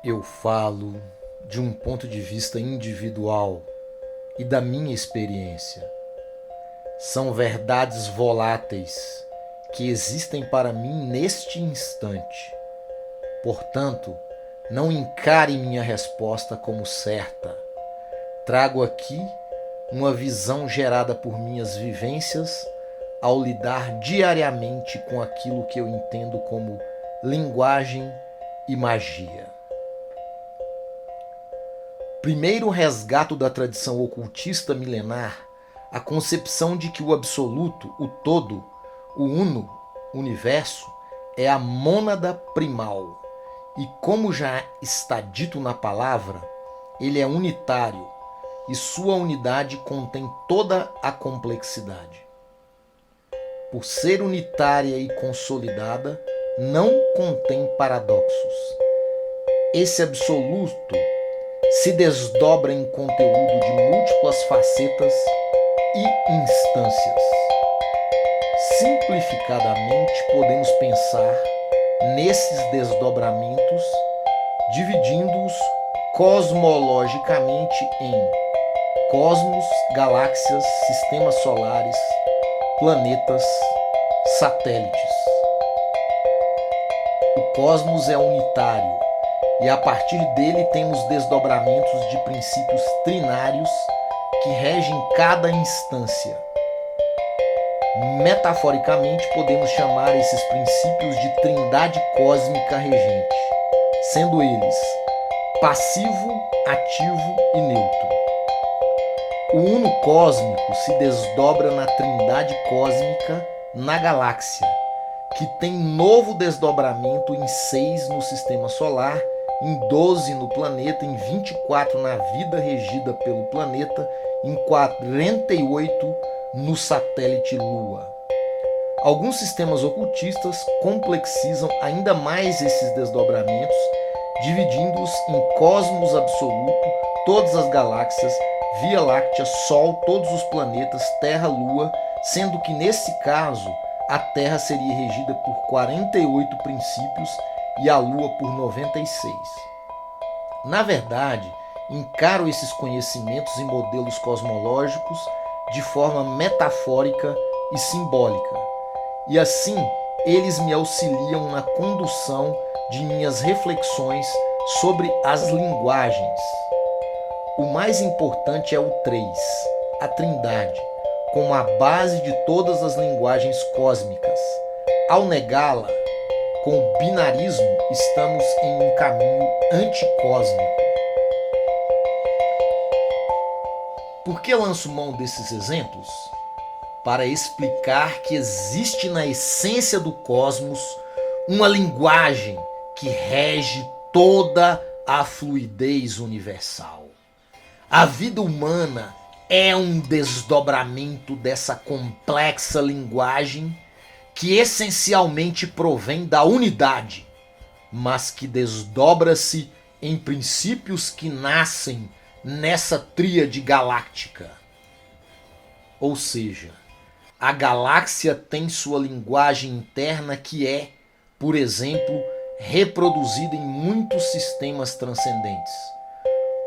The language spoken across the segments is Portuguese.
Eu falo de um ponto de vista individual e da minha experiência. São verdades voláteis que existem para mim neste instante. Portanto, não encare minha resposta como certa. Trago aqui uma visão gerada por minhas vivências ao lidar diariamente com aquilo que eu entendo como linguagem e magia. Primeiro resgato da tradição ocultista milenar a concepção de que o absoluto, o todo, o uno, o universo, é a mônada primal. E como já está dito na palavra, ele é unitário e sua unidade contém toda a complexidade. Por ser unitária e consolidada, não contém paradoxos. Esse absoluto se desdobra em conteúdo de múltiplas facetas e instâncias. Simplificadamente, podemos pensar nesses desdobramentos, dividindo-os cosmologicamente em cosmos, galáxias, sistemas solares, planetas, satélites. O cosmos é unitário e a partir dele temos desdobramentos de princípios trinários que regem cada instância. Metaforicamente, podemos chamar esses princípios de trindade cósmica regente, sendo eles passivo, ativo e neutro. O uno cósmico se desdobra na trindade cósmica na galáxia, que tem novo desdobramento em 6 no sistema solar, em 12 no planeta, em 24 na vida regida pelo planeta, em 48 no satélite Lua. Alguns sistemas ocultistas complexizam ainda mais esses desdobramentos, dividindo-os em cosmos absoluto, todas as galáxias, Via Láctea, Sol, todos os planetas, Terra, Lua, sendo que nesse caso a Terra seria regida por 48 princípios e a Lua por 96. Na verdade, encaro esses conhecimentos e modelos cosmológicos de forma metafórica e simbólica, e assim eles me auxiliam na condução de minhas reflexões sobre as linguagens. O mais importante é o 3, a Trindade, como a base de todas as linguagens cósmicas. Ao negá-la, com o binarismo, estamos em um caminho anticósmico. Por que lanço mão desses exemplos? Para explicar que existe na essência do cosmos uma linguagem que rege toda a fluidez universal. A vida humana é um desdobramento dessa complexa linguagem que essencialmente provém da unidade, mas que desdobra-se em princípios que nascem nessa tríade galáctica. Ou seja, a galáxia tem sua linguagem interna que é, por exemplo, reproduzida em muitos sistemas transcendentes.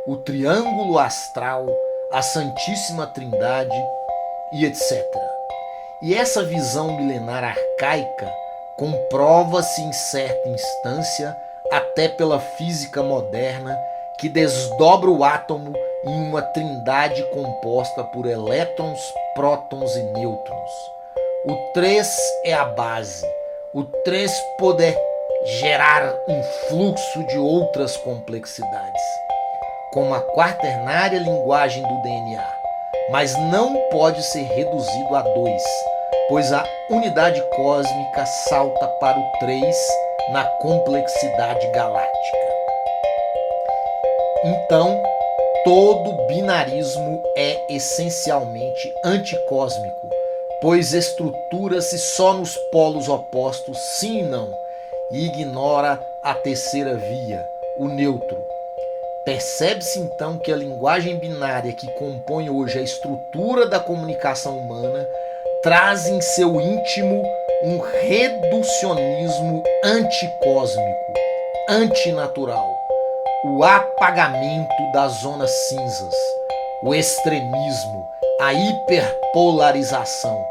O triângulo astral, a Santíssima Trindade e etc. E essa visão milenar arcaica comprova-se em certa instância até pela física moderna, que desdobra o átomo em uma trindade composta por elétrons, prótons e nêutrons. O 3 é a base. O 3 pode gerar um fluxo de outras complexidades, como a quaternária linguagem do DNA, mas não pode ser reduzido a 2, pois a unidade cósmica salta para o 3 na complexidade galáctica. Então, todo binarismo é essencialmente anticósmico, pois estrutura-se só nos polos opostos, sim e não, e ignora a terceira via, o neutro. Percebe-se então que a linguagem binária que compõe hoje a estrutura da comunicação humana traz em seu íntimo um reducionismo anticósmico, antinatural, o apagamento das zonas cinzas, o extremismo, a hiperpolarização.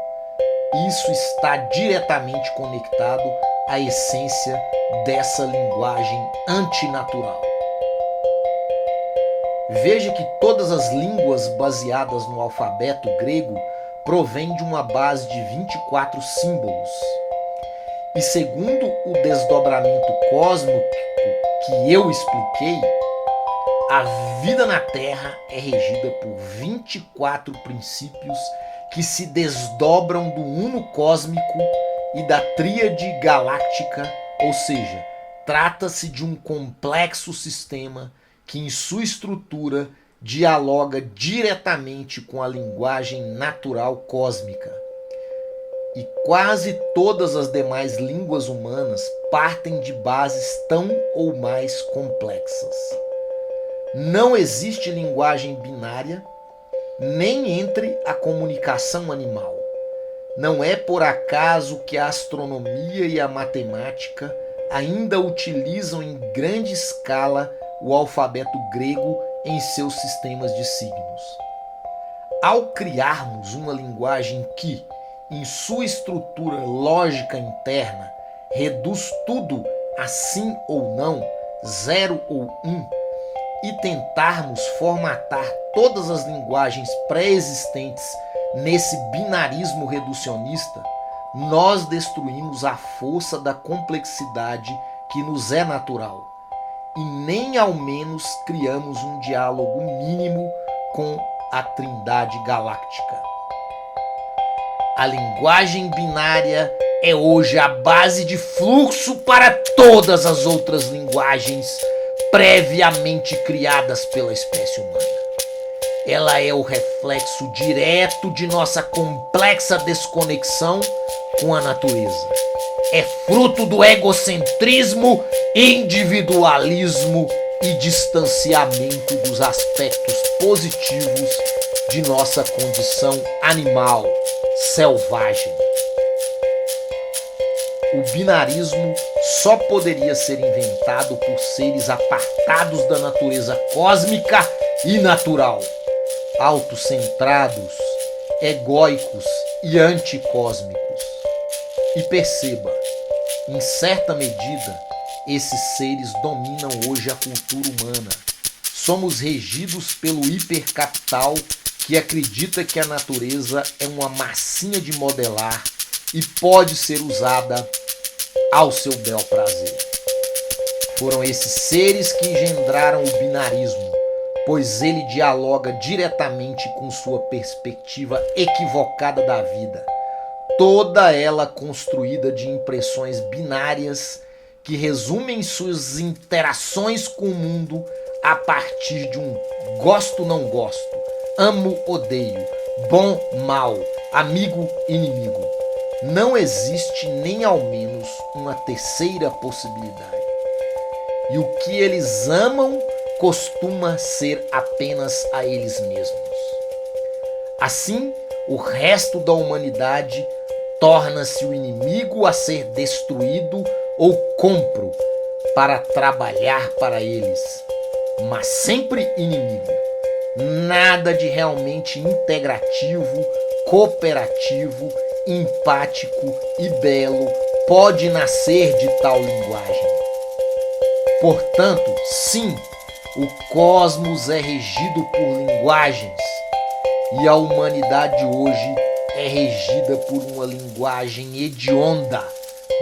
Isso está diretamente conectado à essência dessa linguagem antinatural. Veja que todas as línguas baseadas no alfabeto grego provêm de uma base de 24 símbolos. E segundo o desdobramento cósmico que eu expliquei, a vida na Terra é regida por 24 princípios que se desdobram do uno cósmico e da tríade galáctica, ou seja, trata-se de um complexo sistema que em sua estrutura dialoga diretamente com a linguagem natural cósmica. E quase todas as demais línguas humanas partem de bases tão ou mais complexas. Não existe linguagem binária, nem entre a comunicação animal. Não é por acaso que a astronomia e a matemática ainda utilizam em grande escala o alfabeto grego em seus sistemas de signos. Ao criarmos uma linguagem que, em sua estrutura lógica interna, reduz tudo a sim ou não, zero ou um, e tentarmos formatar todas as linguagens pré-existentes nesse binarismo reducionista, nós destruímos a força da complexidade que nos é natural e nem ao menos criamos um diálogo mínimo com a Trindade Galáctica. A linguagem binária é hoje a base de fluxo para todas as outras linguagens previamente criadas pela espécie humana. Ela é o reflexo direto de nossa complexa desconexão com a natureza. É fruto do egocentrismo, individualismo e distanciamento dos aspectos positivos de nossa condição animal, selvagem. O binarismo só poderia ser inventado por seres apartados da natureza cósmica e natural, autocentrados, egóicos e anticósmicos. E perceba, em certa medida, esses seres dominam hoje a cultura humana. Somos regidos pelo hipercapital que acredita que a natureza é uma massinha de modelar e pode ser usada ao seu bel prazer. Foram esses seres que engendraram o binarismo, pois ele dialoga diretamente com sua perspectiva equivocada da vida, toda ela construída de impressões binárias que resumem suas interações com o mundo a partir de um gosto-não gosto, amo-odeio, bom-mal, amigo-inimigo. Não existe nem ao menos uma terceira possibilidade. E o que eles amam costuma ser apenas a eles mesmos. Assim, o resto da humanidade torna-se o inimigo a ser destruído ou compro para trabalhar para eles, mas sempre inimigo. Nada de realmente integrativo, cooperativo, empático e belo pode nascer de tal linguagem. Portanto, sim, o cosmos é regido por linguagens e a humanidade hoje é regida por uma linguagem hedionda,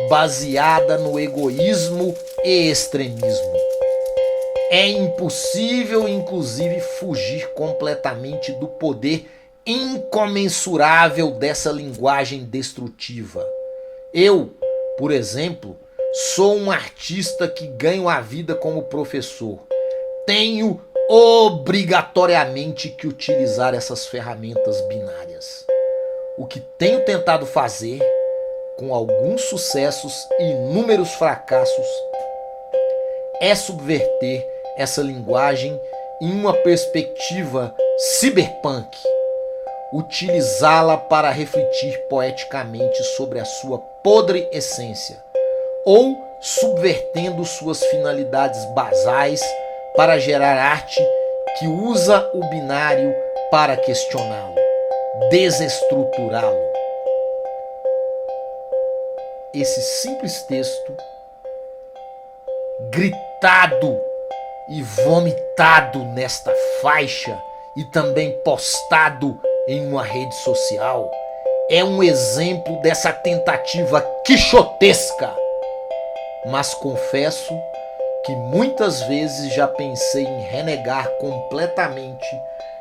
baseada no egoísmo e extremismo. É impossível, inclusive, fugir completamente do poder incomensurável dessa linguagem destrutiva. Eu, por exemplo, sou um artista que ganho a vida como professor. Tenho obrigatoriamente que utilizar essas ferramentas binárias. O que tenho tentado fazer, com alguns sucessos e inúmeros fracassos, é subverter essa linguagem em uma perspectiva cyberpunk, utilizá-la para refletir poeticamente sobre a sua podre essência, ou subvertendo suas finalidades basais para gerar arte que usa o binário para questioná-lo, desestruturá-lo. Esse simples texto, gritado e vomitado nesta faixa e também postado em uma rede social, é um exemplo dessa tentativa quixotesca. Mas confesso que muitas vezes já pensei em renegar completamente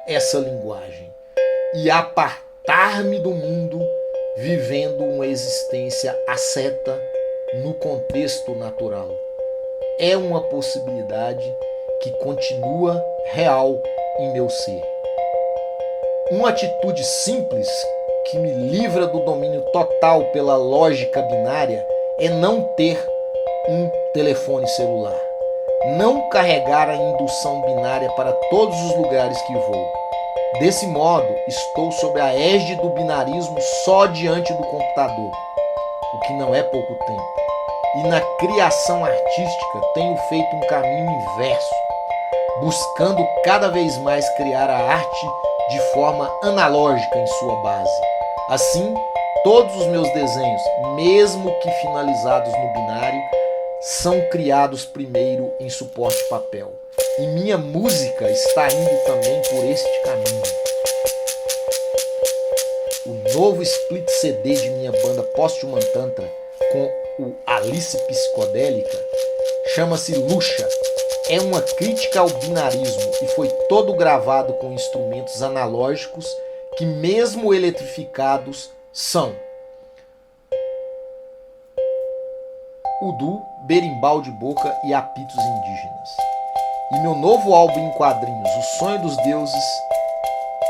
essa linguagem e apartar-me do mundo, vivendo uma existência asceta no contexto natural. É uma possibilidade que continua real em meu ser. Uma atitude simples que me livra do domínio total pela lógica binária é não ter um telefone celular. Não carregar a indução binária para todos os lugares que vou. Desse modo, estou sob a égide do binarismo só diante do computador, o que não é pouco tempo. E na criação artística tenho feito um caminho inverso, buscando cada vez mais criar a arte de forma analógica em sua base. Assim, todos os meus desenhos, mesmo que finalizados no binário, são criados primeiro em suporte papel. E minha música está indo também por este caminho. O novo split CD de minha banda Posthuman Tantra com o Alice Psicodélica chama-se Luxa. É uma crítica ao binarismo e foi todo gravado com instrumentos analógicos que, mesmo eletrificados, são udu, berimbau de boca e apitos indígenas. E meu novo álbum em quadrinhos, O Sonho dos Deuses,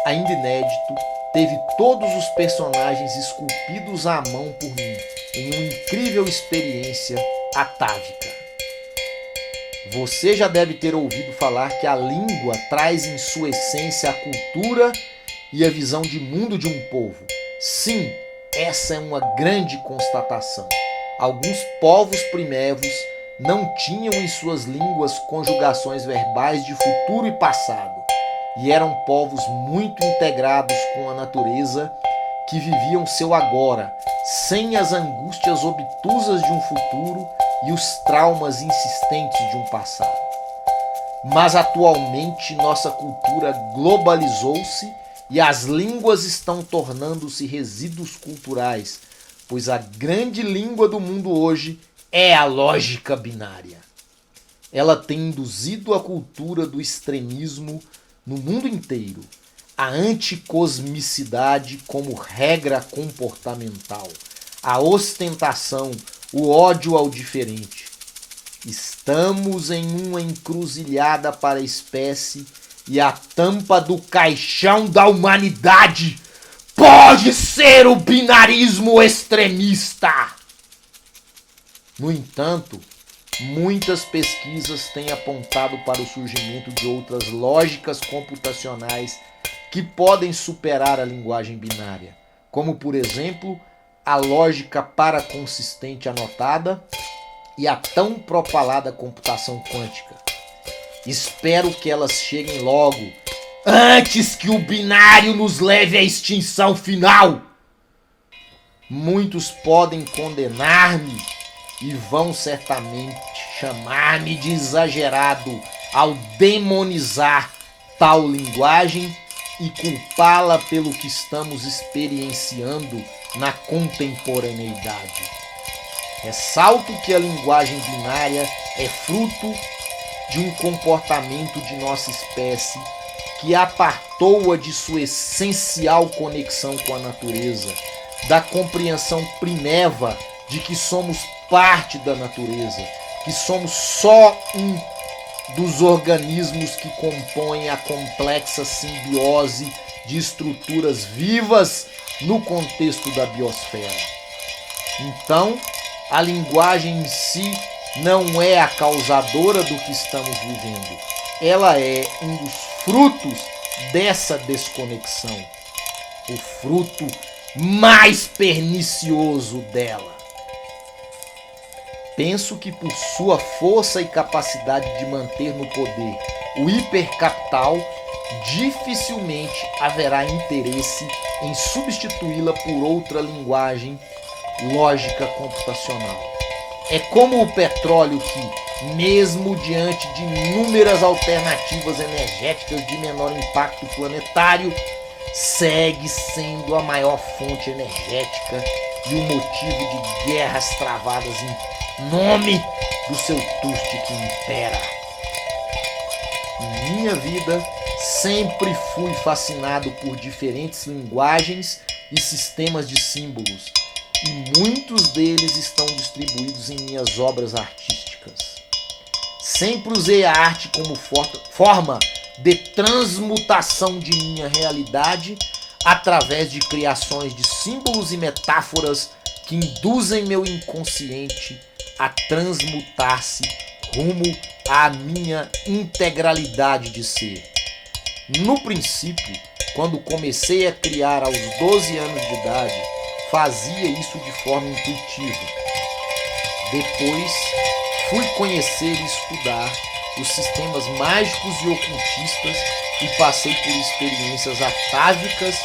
ainda inédito, teve todos os personagens esculpidos à mão por mim, em uma incrível experiência atávica. Você já deve ter ouvido falar que a língua traz em sua essência a cultura e a visão de mundo de um povo. Sim, essa é uma grande constatação. Alguns povos primevos não tinham em suas línguas conjugações verbais de futuro e passado, e eram povos muito integrados com a natureza, que viviam seu agora, sem as angústias obtusas de um futuro e os traumas insistentes de um passado. Mas atualmente nossa cultura globalizou-se e as línguas estão tornando-se resíduos culturais, pois a grande língua do mundo hoje é a lógica binária. Ela tem induzido a cultura do extremismo no mundo inteiro, a anticosmicidade como regra comportamental, a ostentação, o ódio ao diferente. Estamos em uma encruzilhada para a espécie e a tampa do caixão da humanidade pode ser o binarismo extremista. No entanto, muitas pesquisas têm apontado para o surgimento de outras lógicas computacionais que podem superar a linguagem binária, como, por exemplo, a lógica paraconsistente anotada e a tão propalada computação quântica. Espero que elas cheguem logo, antes que o binário nos leve à extinção final. Muitos podem condenar-me e vão certamente chamar-me de exagerado ao demonizar tal linguagem e culpá-la pelo que estamos experienciando na contemporaneidade. Ressalto que a linguagem binária é fruto de um comportamento de nossa espécie que apartou-a de sua essencial conexão com a natureza, da compreensão primeva de que somos parte da natureza, que somos só um dos organismos que compõem a complexa simbiose de estruturas vivas no contexto da biosfera. Então, a linguagem em si não é a causadora do que estamos vivendo. Ela é um dos frutos dessa desconexão, o fruto mais pernicioso dela. Penso que por sua força e capacidade de manter no poder o hipercapital, dificilmente haverá interesse em substituí-la por outra linguagem lógica computacional. É como o petróleo que, mesmo diante de inúmeras alternativas energéticas de menor impacto planetário, segue sendo a maior fonte energética e o motivo de guerras travadas em nome do seu tuste que impera. Em minha vida, sempre fui fascinado por diferentes linguagens e sistemas de símbolos, e muitos deles estão distribuídos em minhas obras artísticas. Sempre usei a arte como forma de transmutação de minha realidade através de criações de símbolos e metáforas que induzem meu inconsciente a transmutar-se rumo à minha integralidade de ser. No princípio, quando comecei a criar aos 12 anos de idade, fazia isso de forma intuitiva. Depois, fui conhecer e estudar os sistemas mágicos e ocultistas e passei por experiências atávicas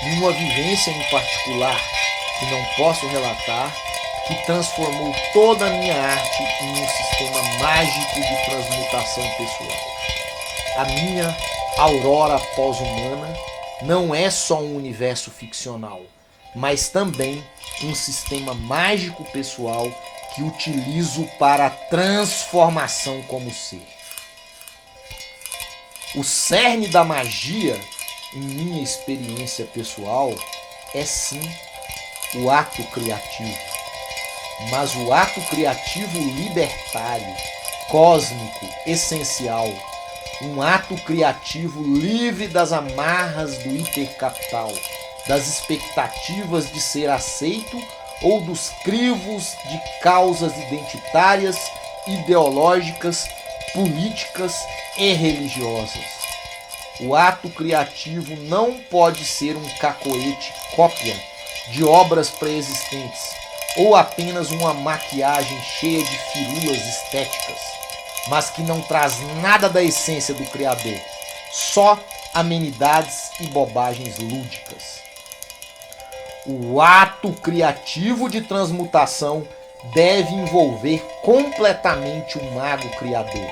e uma vivência em particular, que não posso relatar, que transformou toda a minha arte em um sistema mágico de transmutação pessoal. A minha aurora pós-humana não é só um universo ficcional, mas também um sistema mágico pessoal que utilizo para a transformação como ser. O cerne da magia, em minha experiência pessoal, é sim o ato criativo. Mas o ato criativo libertário, cósmico, essencial, um ato criativo livre das amarras do hipercapital, das expectativas de ser aceito ou dos crivos de causas identitárias, ideológicas, políticas e religiosas. O ato criativo não pode ser um cacoete cópia de obras pré-existentes ou apenas uma maquiagem cheia de firulas estéticas, mas que não traz nada da essência do Criador, só amenidades e bobagens lúdicas. O ato criativo de transmutação deve envolver completamente o mago criador.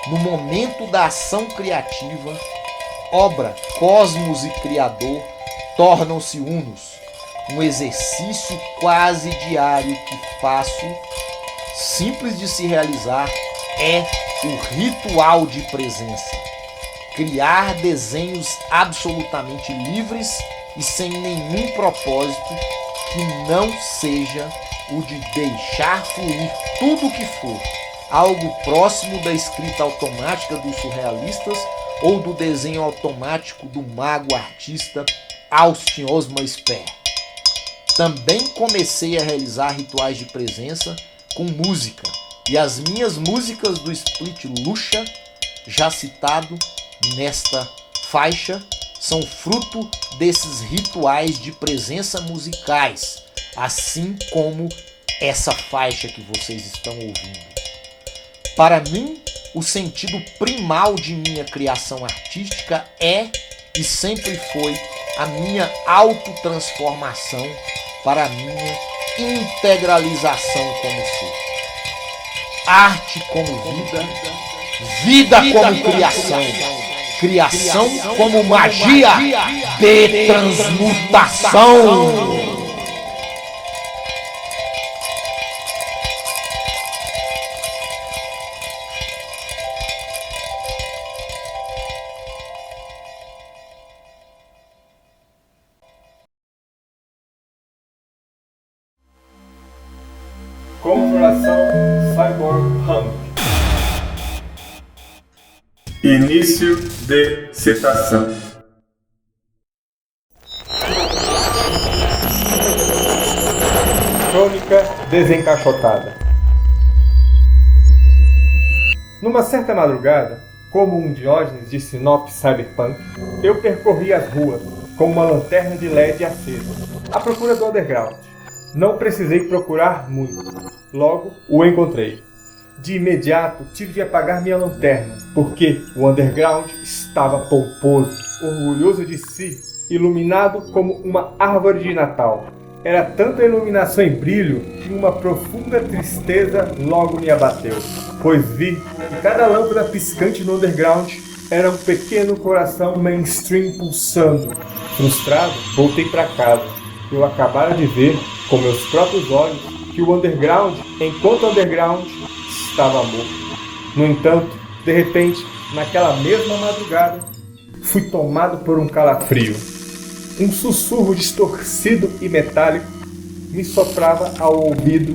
No momento da ação criativa, obra, cosmos e criador tornam-se unos. Um exercício quase diário que faço, simples de se realizar, é o ritual de presença. Criar desenhos absolutamente livres e sem nenhum propósito que não seja o de deixar fluir tudo o que for, algo próximo da escrita automática dos surrealistas ou do desenho automático do mago artista Austin Osman Spare. Também comecei a realizar rituais de presença com música, e as minhas músicas do Split Lucha, já citado nesta faixa, são fruto desses rituais de presença musicais, assim como essa faixa que vocês estão ouvindo. Para mim, o sentido primal de minha criação artística é e sempre foi a minha autotransformação para a minha integralização como ser. Arte como vida, vida como criação, criação como magia de transmutação. Configuração Cyberpunk. Início de citação. Crônica desencaixotada. Numa certa madrugada, como um Diógenes de sinopse cyberpunk, eu percorri as ruas com uma lanterna de LED acesa, à procura do underground. Não precisei procurar muito. Logo, o encontrei. De imediato, tive de apagar minha lanterna, porque o underground estava pomposo, orgulhoso de si, iluminado como uma árvore de Natal. Era tanta iluminação e brilho que uma profunda tristeza logo me abateu, pois vi que cada lâmpada piscante no underground era um pequeno coração mainstream pulsando. Frustrado, voltei para casa. Eu acabara de ver, com meus próprios olhos, que o underground, enquanto underground, estava morto. No entanto, de repente, naquela mesma madrugada, fui tomado por um calafrio. Um sussurro distorcido e metálico me soprava ao ouvido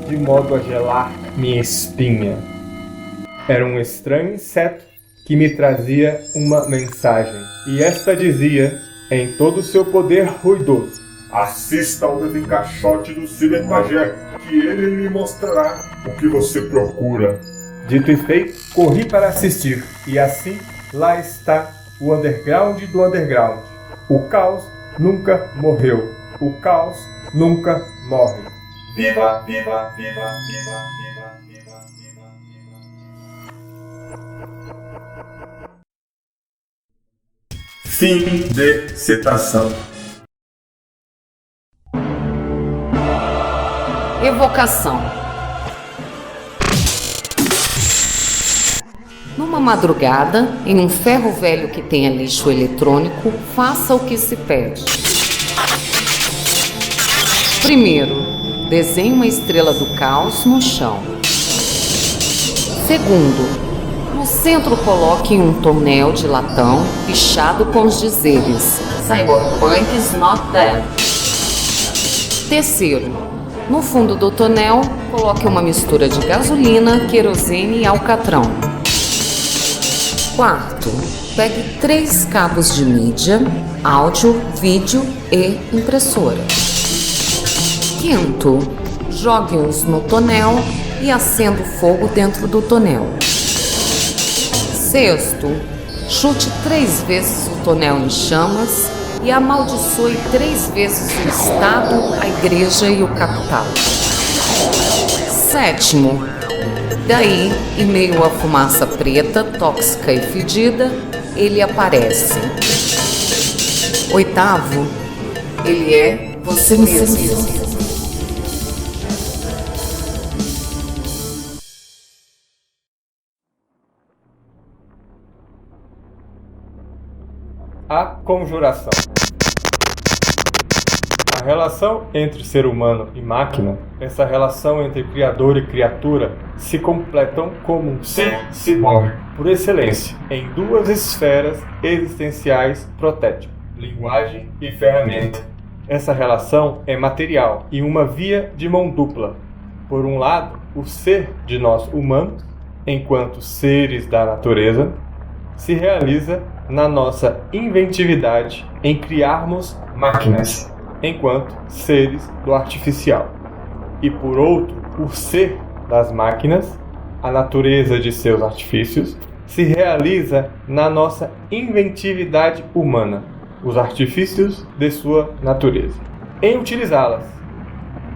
de modo a gelar minha espinha. Era um estranho inseto que me trazia uma mensagem. E esta dizia, em todo o seu poder ruidoso: assista ao desencaixote do Cyberpajé, que ele lhe mostrará o que você procura. Dito e feito, corri para assistir. E assim, lá está o underground do underground. O caos nunca morreu. O caos nunca morre. Viva, viva, viva, viva, viva, viva, viva, viva. Fim de citação. Evocação. Numa madrugada, em um ferro velho que tenha lixo eletrônico, faça o que se pede. Primeiro, desenhe uma estrela do caos no chão. Segundo, no centro coloque um tonel de latão pichado com os dizeres Cyberpunk is not dead. Terceiro, no fundo do tonel, coloque uma mistura de gasolina, querosene e alcatrão. Quarto, pegue 3 cabos de mídia, áudio, vídeo e impressora. Quinto, jogue-os no tonel e acenda o fogo dentro do tonel. Sexto, chute 3 vezes o tonel em chamas e amaldiçoe 3 vezes o Estado, a Igreja e o capital. Sétimo, daí, em meio à fumaça preta, tóxica e fedida, ele aparece. Oitavo, ele é você mesmo. A conjuração. A relação entre ser humano e máquina, essa relação entre criador e criatura, se completam como um ser ciborgue, por excelência, em 2 esferas existenciais protétipas: linguagem e ferramenta. Essa relação é material e uma via de mão dupla. Por um lado, o ser de nós humanos, enquanto seres da natureza, se realiza na nossa inventividade em criarmos máquinas, enquanto seres do artificial. E por outro, o ser das máquinas, a natureza de seus artifícios, se realiza na nossa inventividade humana, os artifícios de sua natureza. Em utilizá-las,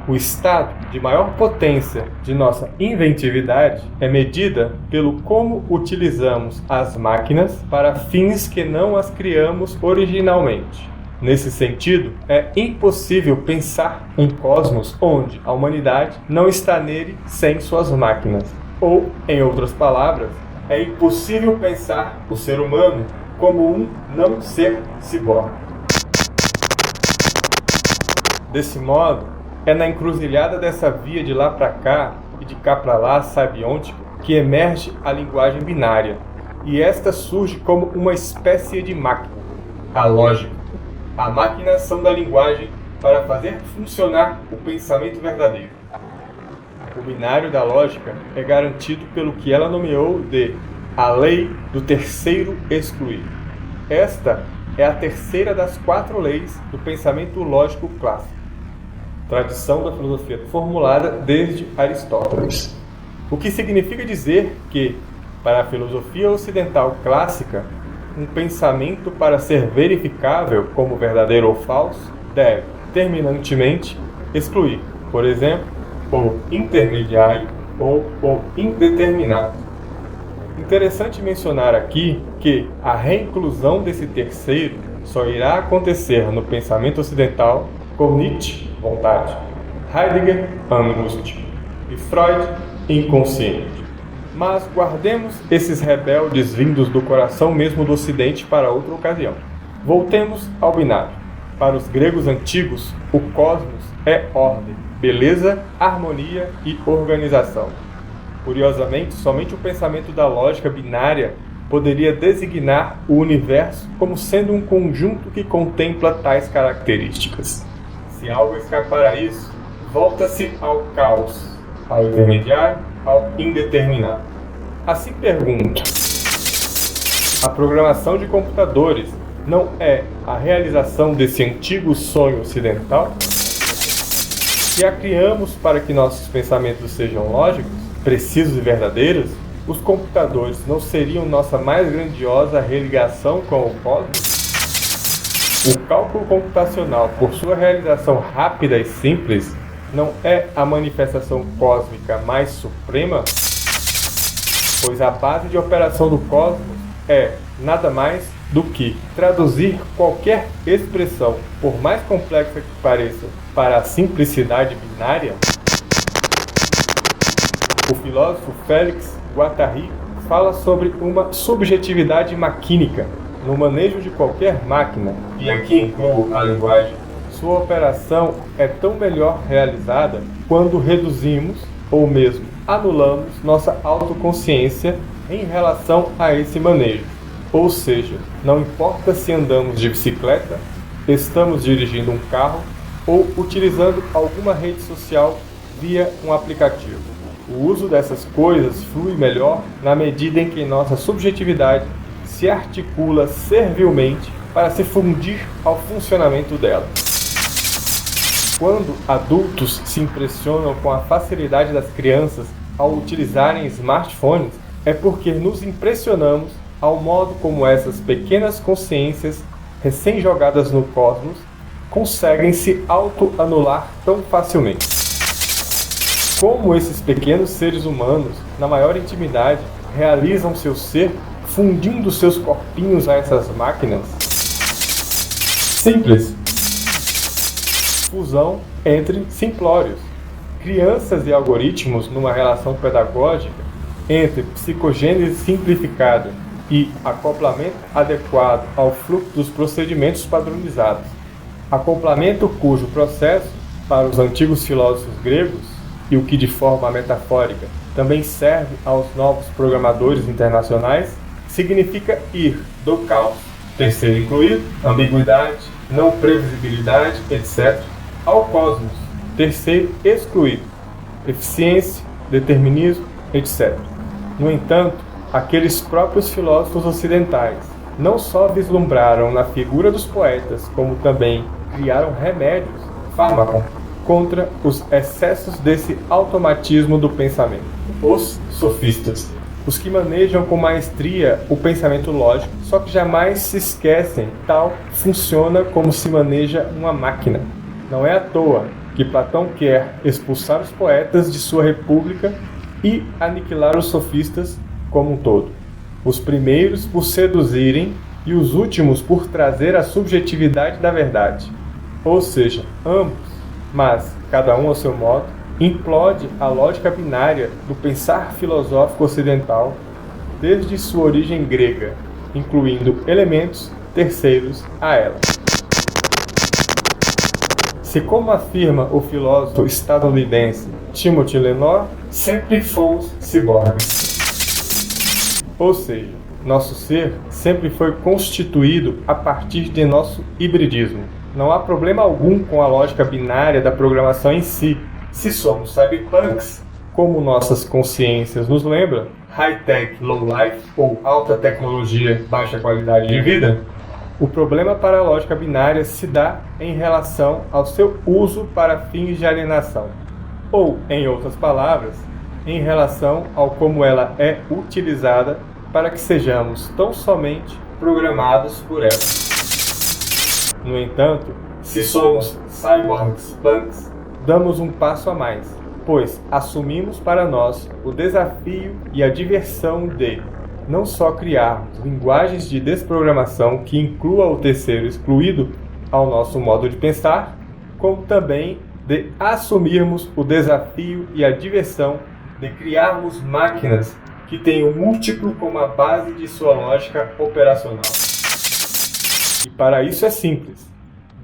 o estado de maior potência de nossa inventividade é medida pelo como utilizamos as máquinas para fins que não as criamos originalmente. Nesse sentido, é impossível pensar um cosmos onde a humanidade não está nele sem suas máquinas. Ou, em outras palavras, é impossível pensar o ser humano como um não ser ciborgue. Desse modo, é na encruzilhada dessa via de lá para cá e de cá para lá, sabiôntica, que emerge a linguagem binária. E esta surge como uma espécie de máquina, a lógica. A maquinação da linguagem para fazer funcionar o pensamento verdadeiro. O binário da lógica é garantido pelo que ela nomeou de a lei do terceiro excluir. Esta é a terceira das 4 leis do pensamento lógico clássico, tradição da filosofia formulada desde Aristóteles. O que significa dizer que, para a filosofia ocidental clássica, um pensamento, para ser verificável como verdadeiro ou falso, deve, terminantemente, excluir, por exemplo, o intermediário ou o indeterminado. Interessante mencionar aqui que a reinclusão desse terceiro só irá acontecer no pensamento ocidental com Nietzsche, vontade, Heidegger, angústia, e Freud, inconsciente. Mas guardemos esses rebeldes vindos do coração mesmo do Ocidente para outra ocasião. Voltemos ao binário. Para os gregos antigos, o cosmos é ordem, beleza, harmonia e organização. Curiosamente, somente o pensamento da lógica binária poderia designar o universo como sendo um conjunto que contempla tais características. Se algo escapar a isso, volta-se ao caos, ao intermediário, ao indeterminado. Assim pergunto: a programação de computadores não é a realização desse antigo sonho ocidental? Se a criamos para que nossos pensamentos sejam lógicos, precisos e verdadeiros, os computadores não seriam nossa mais grandiosa religação com o cosmos? O cálculo computacional, por sua realização rápida e simples, não é a manifestação cósmica mais suprema? Pois a base de operação do cosmos é nada mais do que traduzir qualquer expressão, por mais complexa que pareça, para a simplicidade binária. O filósofo Félix Guattari fala sobre uma subjetividade maquínica no manejo de qualquer máquina, e aqui incluo a linguagem. Sua operação é tão melhor realizada quando reduzimos, ou mesmo anulamos, nossa autoconsciência em relação a esse manejo. Ou seja, não importa se andamos de bicicleta, estamos dirigindo um carro ou utilizando alguma rede social via um aplicativo. O uso dessas coisas flui melhor na medida em que nossa subjetividade se articula servilmente para se fundir ao funcionamento delas. Quando adultos se impressionam com a facilidade das crianças ao utilizarem smartphones, é porque nos impressionamos ao modo como essas pequenas consciências recém-jogadas no cosmos conseguem se auto-anular tão facilmente. Como esses pequenos seres humanos, na maior intimidade, realizam seu ser fundindo seus corpinhos a essas máquinas? Simples. Fusão entre simplórios. Crianças e algoritmos numa relação pedagógica entre psicogênese simplificada e acoplamento adequado ao fluxo dos procedimentos padronizados. Acoplamento cujo processo, para os antigos filósofos gregos, e o que de forma metafórica também serve aos novos programadores internacionais, significa ir do caos, terceiro incluído, ambiguidade, não previsibilidade, etc., ao cosmos, terceiro excluído, eficiência, determinismo, etc. No entanto, aqueles próprios filósofos ocidentais não só vislumbraram na figura dos poetas, como também criaram remédios, fármacos, contra os excessos desse automatismo do pensamento. Os sofistas, os que manejam com maestria o pensamento lógico, só que jamais se esquecem, tal funciona como se maneja uma máquina. Não é à toa que Platão quer expulsar os poetas de sua república e aniquilar os sofistas como um todo. Os primeiros por seduzirem e os últimos por trazer a subjetividade da verdade. Ou seja, ambos, mas cada um ao seu modo, implode a lógica binária do pensar filosófico ocidental desde sua origem grega, incluindo elementos terceiros a ela. Se, como afirma o filósofo estadunidense Timothy Lenore, sempre fomos ciborgues. Ou seja, nosso ser sempre foi constituído a partir de nosso hibridismo. Não há problema algum com a lógica binária da programação em si. Se somos cyberpunks, como nossas consciências nos lembram, high-tech, low-life ou alta tecnologia, baixa qualidade de vida, o problema para a lógica binária se dá em relação ao seu uso para fins de alienação. Ou, em outras palavras, em relação ao como ela é utilizada para que sejamos tão somente programados por ela. No entanto, se somos cyborgs punks, damos um passo a mais. pois assumimos para nós o desafio e a diversão de não só criarmos linguagens de desprogramação que inclua o terceiro excluído ao nosso modo de pensar, como também de assumirmos o desafio e a diversão de criarmos máquinas que tenham múltiplo como a base de sua lógica operacional. E para isso é simples.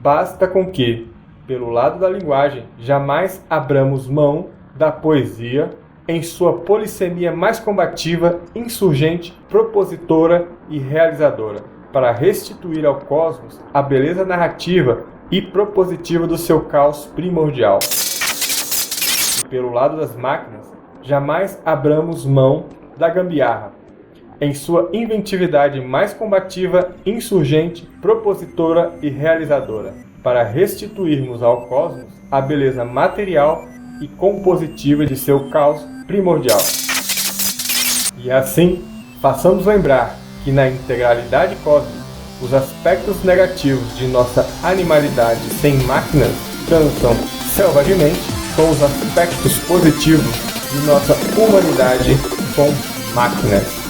Basta com que, pelo lado da linguagem, jamais abramos mão da poesia em sua polissemia mais combativa, insurgente, propositora e realizadora, para restituir ao cosmos a beleza narrativa e propositiva do seu caos primordial. E pelo lado das máquinas, jamais abramos mão da gambiarra, em sua inventividade mais combativa, insurgente, propositora e realizadora, para restituirmos ao cosmos a beleza material e compositiva de seu caos primordial. E assim, façamos lembrar que na integralidade cósmica, os aspectos negativos de nossa animalidade sem máquinas dançam selvagemente com os aspectos positivos de nossa humanidade com máquinas.